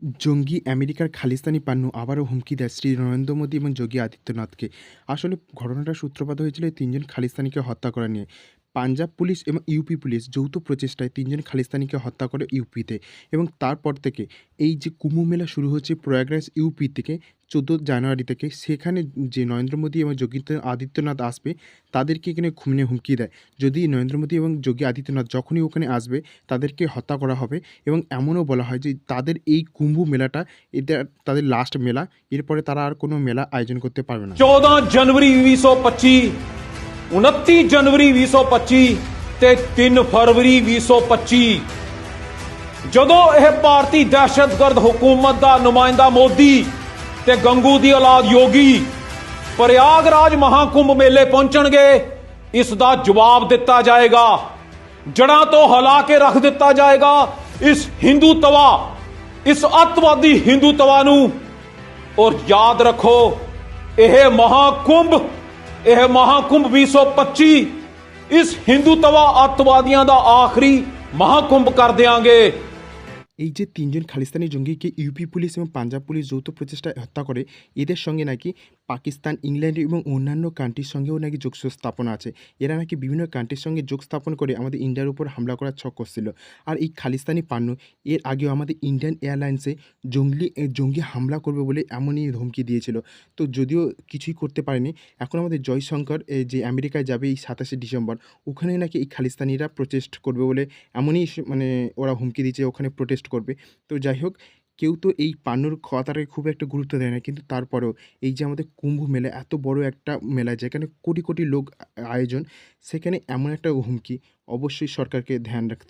জঙ্গি আমেরিকার খালিস্তানি পান্নু আবারও হুমকি দেয় শ্রী নরেন্দ্র মোদী এবং যোগী আদিত্যনাথকে। আসলে ঘটনাটার সূত্রপাত হয়েছিল এই ৩ জন খালিস্তানিকে হত্যা করা নিয়ে। পাঞ্জাব পুলিশ এবং ইউপি পুলিশ যৌথ প্রচেষ্টায় ৩ জন খালিস্তানিকে হত্যা করে ইউপিতে, এবং তারপর থেকে এই যে কুম্ভ মেলা শুরু হচ্ছে প্রয়াগরাজ ইউপি থেকে ১৪ জানুয়ারি থেকে, সেখানে যে নরেন্দ্র মোদী এবং যোগী আদিত্যনাথ আসবে তাদেরকে এখানে খুনে হুমকি দেয়। যদি নরেন্দ্র মোদী এবং যোগী আদিত্যনাথ যখনই ওখানে আসবে তাদেরকে হত্যা করা হবে, এবং এমনও বলা হয় যে তাদের এই কুম্ভ মেলাটা এটা তাদের লাস্ট মেলা, এরপরে তারা আর কোনো মেলা আয়োজন করতে পারবে না। 14 जनवरी 2025, 29 जनवरी 2025 ਤੇ 3 ਫਰਵਰੀ 2025 ਜਦੋਂ ਇਹ ਭਾਰਤੀ ਦਹਿਸ਼ਤਗਰਦ ਹਕੂਮਤ ਦਾ ਨੁਮਾਇੰਦਾ ਮੋਦੀ ਤੇ ਗੰਗੂ ਦੀ ਔਲਾਦ ਯੋਗੀ ਪ੍ਰਯਾਗਰਾਜ ਮਹਾਕੁੰਭ ਮੇਲੇ ਪਹੁੰਚਣਗੇ, ਇਸ ਦਾ ਜਵਾਬ ਦਿੱਤਾ ਜਾਏਗਾ। ਜੜਾਂ ਤੋਂ ਹਿਲਾ ਕੇ ਰੱਖ ਦਿੱਤਾ ਜਾਏਗਾ ਇਸ ਹਿੰਦੂਤਵਾ, ਇਸ ਅੱਤਵਾਦੀ ਹਿੰਦੂਤਵਾ ਨੂੰ। ਔਰ ਯਾਦ ਰੱਖੋ, ਇਹ ਮਹਾਕੁੰਭ 2025 ਇਸ ਹਿੰਦੂਤਵਾ ਅੱਤਵਾਦੀਆਂ ਦਾ ਆਖਰੀ ਮਹਾਕੁੰਭ ਕਰ ਦਿਆਂਗੇ। এই যে ৩ জন খালিস্তানি জঙ্গিকে ইউপি পুলিশ এবং পাঞ্জাব পুলিশ যৌথ প্রচেষ্টায় হত্যা করে, এদের সঙ্গে নাকি পাকিস্তান, ইংল্যান্ড এবং অন্যান্য কান্ট্রির সঙ্গেও নাকি যোগ স্থাপন আছে। এরা নাকি বিভিন্ন কান্ট্রির সঙ্গে যোগ স্থাপন করে আমাদের ইন্ডিয়ার উপর হামলা করার ছক করছিল। আর এই খালিস্তানি পান্নু এর আগেও আমাদের ইন্ডিয়ান এয়ারলাইন্সে জঙ্গি হামলা করবে বলে এমনই ধমকি দিয়েছিল। তো যদিও কিছুই করতে পারেনি। এখন আমাদের জয়শঙ্কর যে আমেরিকায় যাবে এই ২৭শে ডিসেম্বর, ওখানে নাকি এই খালিস্তানিরা প্রোটেস্ট করবে বলে এমনই মানে ওরা হুমকি দিয়েছে, ওখানে প্রোটেস্ট করবে। তো যাই হোক, কেউ তো এই পান্নুর কথাটাকে খুব একটা গুরুত্ব দেয় না, কিন্তু তারপরেও এই যে আমাদের কুম্ভ মেলা, এত বড় একটা মেলা যেখানে কোটি কোটি লোক আয়োজন, সেখানে এমন একটা হুমকি অবশ্যই সরকারকে ধ্যান রাখতে হবে।